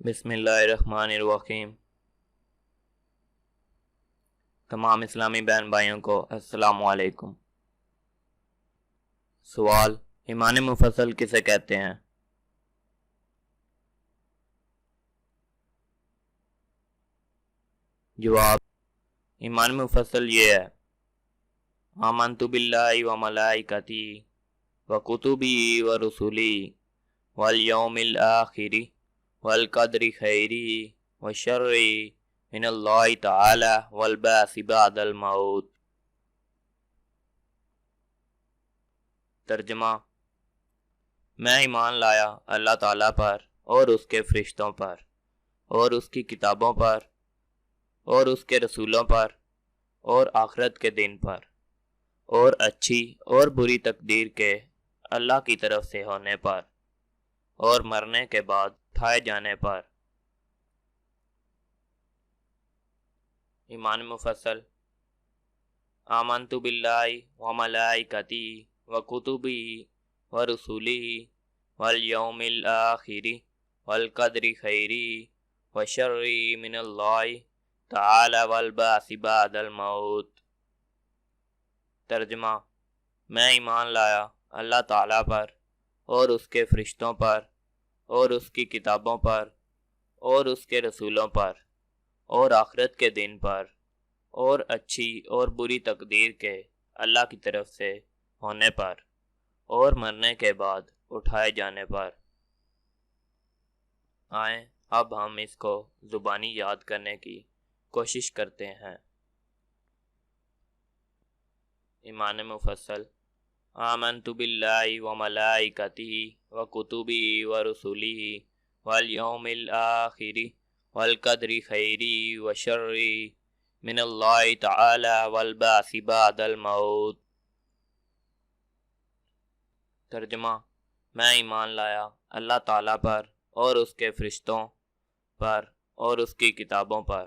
بسم اللہ الرحمن الرحیم۔ تمام اسلامی بہن بھائیوں کو السلام علیکم۔ سوال: ایمان مفصل کسے کہتے ہیں؟ جواب: ایمان مفصل یہ ہے: آمنت باللہ و ملائکتی و کتبی و رسولی والیوم الآخر والقدر خیری و شرری من اللہ تعالی والبعث بعد الموت۔ ترجمہ: میں ایمان لایا اللہ تعالیٰ پر اور اس کے فرشتوں پر اور اس کی کتابوں پر اور اس کے رسولوں پر اور آخرت کے دن پر اور اچھی اور بری تقدیر کے اللہ کی طرف سے ہونے پر اور مرنے کے بعد اٹھائے جانے پر۔ ایمان مفصل: آمنت باللہ و ملائکتی و کتبی و رسولی والیوم الآخر والقدر خیری و شرری من اللہ تعالی والبعث بعد الموت۔ ترجمہ: میں ایمان لایا اللہ تعالیٰ پر اور اس کے فرشتوں پر اور اس کی کتابوں پر اور اس کے رسولوں پر اور آخرت کے دن پر اور اچھی اور بری تقدیر کے اللہ کی طرف سے ہونے پر اور مرنے کے بعد اٹھائے جانے پر۔ آئیں اب ہم اس کو زبانی یاد کرنے کی کوشش کرتے ہیں۔ ایمان مفصل: آمنت باللہ و ملائکتی و کتبی و رسولی والیوم الآخر والقدر خیری و شرری من اللہ تعالی والبعث بعد الموت۔ ترجمہ: میں ایمان لایا اللہ تعالیٰ پر اور اس کے فرشتوں پر اور اس کی کتابوں پر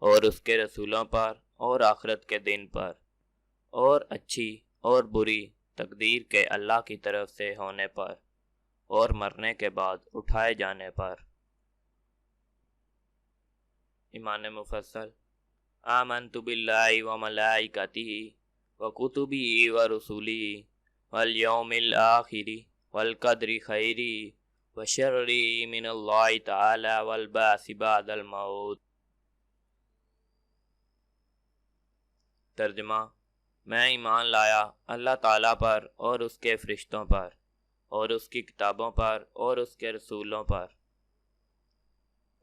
اور اس کے رسولوں پر اور آخرت کے دن پر اور اچھی اور بری تقدیر کے اللہ کی طرف سے ہونے پر اور مرنے کے بعد اٹھائے جانے پر۔ ایمان مفصل: آمنت باللہ و ملائکتی و کتبی و رسولی والیوم الآخر والقدر خیری و شرری من اللہ تعالی والبعث بعد الموت۔ ترجمہ: میں ایمان لایا اللہ تعالیٰ پر اور اس کے فرشتوں پر اور اس کی کتابوں پر اور اس کے رسولوں پر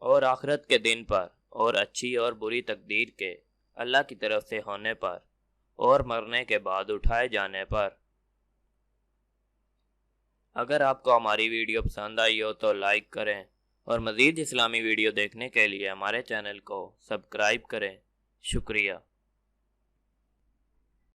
اور آخرت کے دن پر اور اچھی اور بری تقدیر کے اللہ کی طرف سے ہونے پر اور مرنے کے بعد اٹھائے جانے پر۔ اگر آپ کو ہماری ویڈیو پسند آئی ہو تو لائک کریں اور مزید اسلامی ویڈیو دیکھنے کے لیے ہمارے چینل کو سبسکرائب کریں۔ شکریہ۔